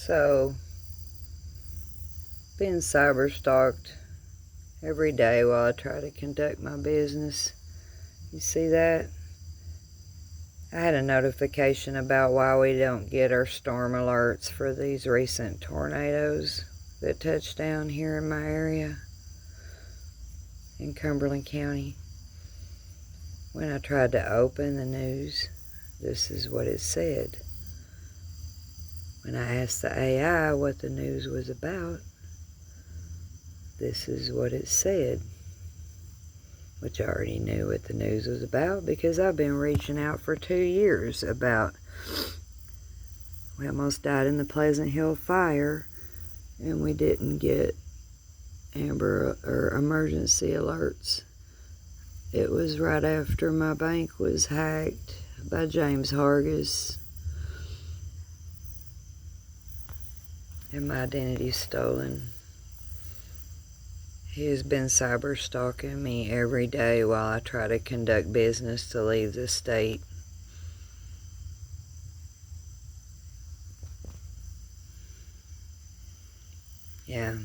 So, being cyber stalked every day while I try to conduct my business. You see that? I had a notification about why we don't get our storm alerts for these recent tornadoes that touched down here in my area in Cumberland County. When I tried to open the news, this is what it said. When I asked the AI what the news was about, this is what it said. Which I already knew what the news was about because I've been reaching out for 2 years about, we almost died in the Pleasant Hill fire and we didn't get Amber or emergency alerts. It was right after my bank was hacked by James Hargis and my identity stolen. He has been cyber stalking me every day while I try to conduct business to leave the state. Yeah.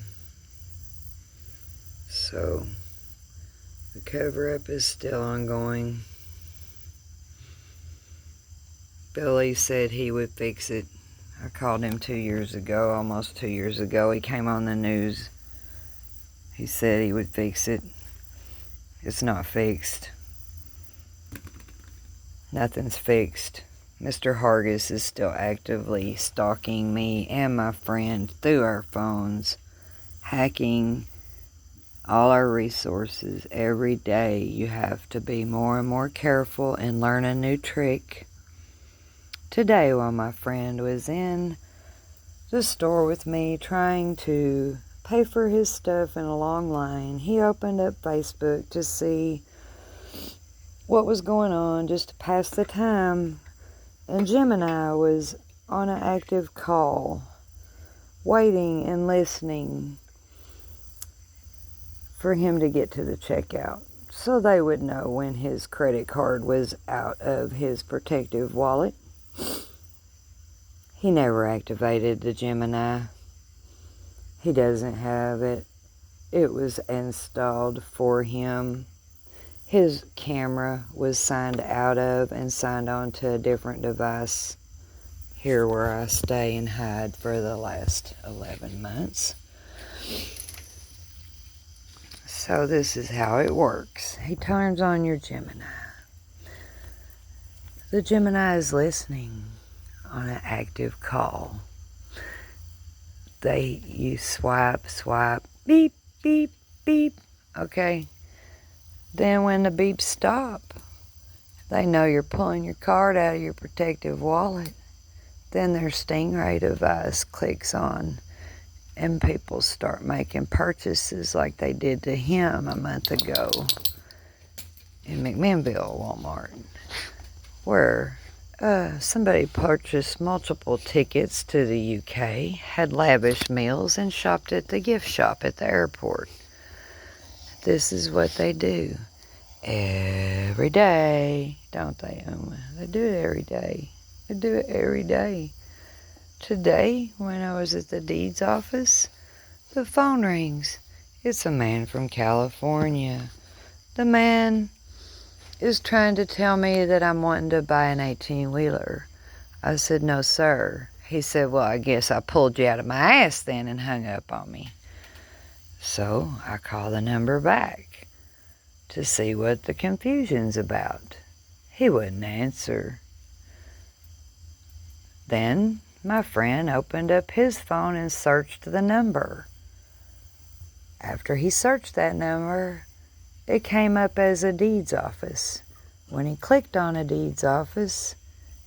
So, the cover-up is still ongoing. Billy said he would fix it. I called him 2 years ago, almost 2 years ago. He came on the news. He said he would fix it. It's not fixed. Nothing's fixed. Mr. Hargis is still actively stalking me and my friend through our phones, hacking all our resources. Every day you have to be more and more careful and learn a new trick. Today, while my friend was in the store with me trying to pay for his stuff in a long line, he opened up Facebook to see what was going on, just to pass the time, and Gemini was on an active call, waiting and listening for him to get to the checkout so they would know when his credit card was out of his protective wallet. He never activated the Gemini. He doesn't have it. It was installed for him. His camera was signed out of and signed on to a different device here where I stay and hide for the last 11 months. So this is how it works. He turns on your Gemini. The Gemini is listening on an active call. You swipe, beep, beep, beep, okay? Then when the beeps stop, they know you're pulling your card out of your protective wallet. Then their Stingray device clicks on and people start making purchases like they did to him a month ago in McMinnville Walmart, where somebody purchased multiple tickets to the UK, had lavish meals, and shopped at the gift shop at the airport. This is what they do every day, don't they? They do it every day. They do it every day. Today, when I was at the deeds office, the phone rings. It's a man from California. The man is trying to tell me that I'm wanting to buy an 18-wheeler. I said, no, sir. He said, well, I guess I pulled you out of my ass then, and hung up on me. So I called the number back to see what the confusion's about. He wouldn't answer. Then my friend opened up his phone and searched the number. After he searched that number, it came up as a deeds office. When he clicked on a deeds office,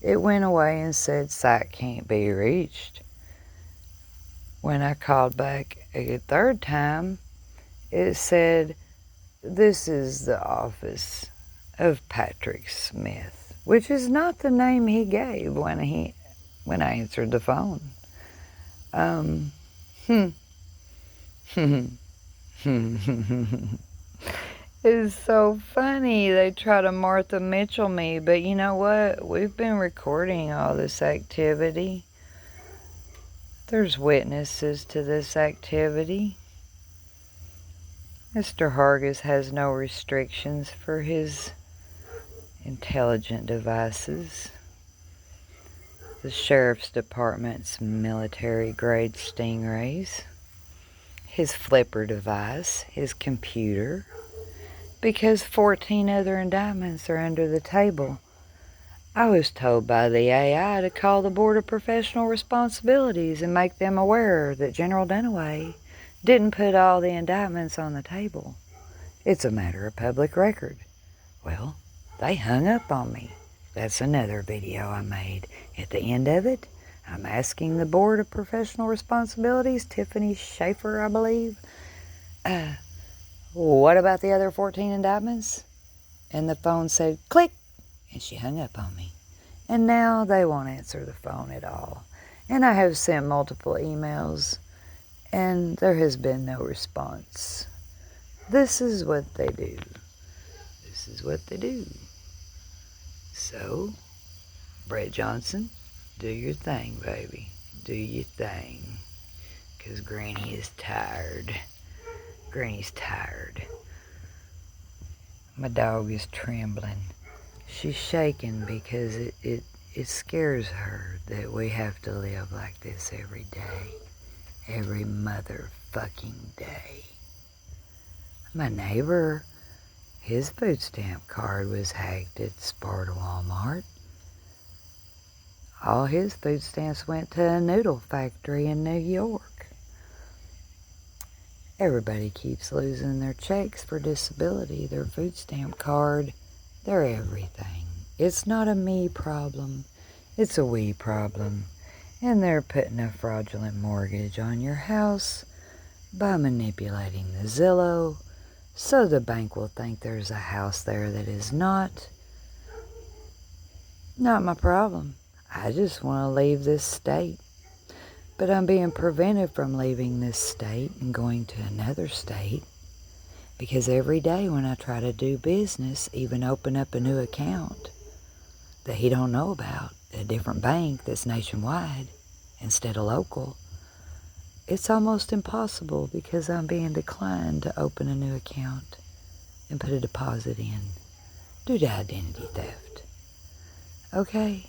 it went away and said, site can't be reached. When I called back a third time, it said, this is the office of Patrick Smith, which is not the name he gave when I answered the phone. It's so funny. They try to Martha Mitchell me, but you know what? We've been recording all this activity. There's witnesses to this activity. Mr. Hargis has no restrictions for his intelligent devices. The Sheriff's Department's military-grade Stingrays, his flipper device, his computer, because 14 other indictments are under the table. I was told by the AI to call the Board of Professional Responsibilities and make them aware that General Dunaway didn't put all the indictments on the table. It's a matter of public record. Well, they hung up on me. That's another video I made. At the end of it, I'm asking the Board of Professional Responsibilities, Tiffany Schaefer, I believe, what about the other 14 indictments? And the phone said, click, and she hung up on me. And now they won't answer the phone at all. And I have sent multiple emails, and there has been no response. This is what they do. This is what they do. So, Brett Johnson, do your thing, baby. Do your thing. Because Granny is tired. Granny's tired. My dog is trembling. She's shaking because it scares her that we have to live like this every day. Every motherfucking day. My neighbor, his food stamp card was hacked at Sparta Walmart. All his food stamps went to a noodle factory in New York. Everybody keeps losing their checks for disability, their food stamp card, their everything. It's not a me problem, it's a we problem. And they're putting a fraudulent mortgage on your house by manipulating the Zillow, so the bank will think there's a house there that is not my problem. I just want to leave this state. But I'm being prevented from leaving this state and going to another state because every day when I try to do business, even open up a new account that he don't know about, a different bank that's nationwide instead of local, it's almost impossible because I'm being declined to open a new account and put a deposit in due to identity theft. Okay?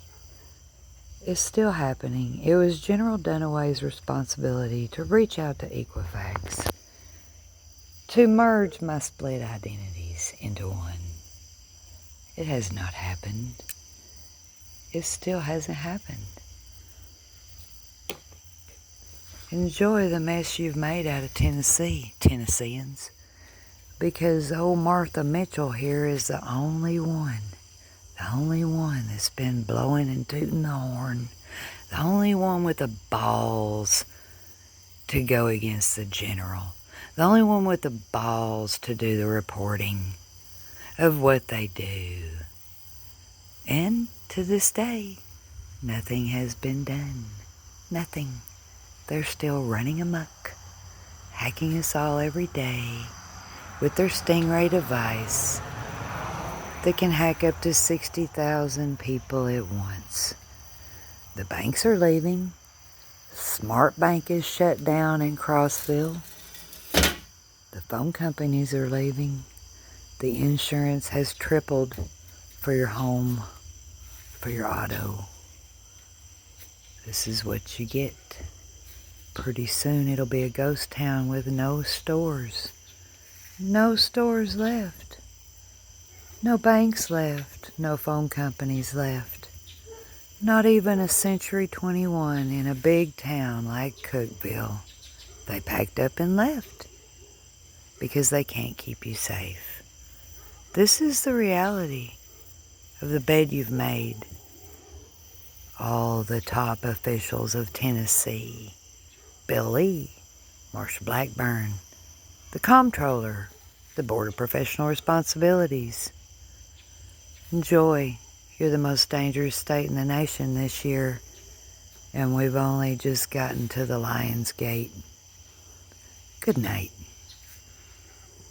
Is still happening. It was General Dunaway's responsibility to reach out to Equifax to merge my split identities into one. It has not happened. It still hasn't happened. Enjoy the mess you've made out of Tennessee, Tennesseans, because old Martha Mitchell here is the only one that's been blowing and tooting the horn, the only one with the balls to go against the general, the only one with the balls to do the reporting of what they do. And to this day, nothing has been done. Nothing. They're still running amok, hacking us all every day with their Stingray device that can hack up to 60,000 people at once. The banks are leaving. Smart Bank is shut down in Crossville. The phone companies are leaving. The insurance has tripled for your home, for your auto. This is what you get. Pretty soon it'll be a ghost town with no stores. No stores left. No banks left, no phone companies left. Not even a Century 21 in a big town like Cookeville. They packed up and left because they can't keep you safe. This is the reality of the bed you've made. All the top officials of Tennessee, Bill Lee, Marsha Blackburn, the comptroller, the Board of Professional Responsibilities. Enjoy. You're the most dangerous state in the nation this year, and we've only just gotten to the Lion's Gate. Good night.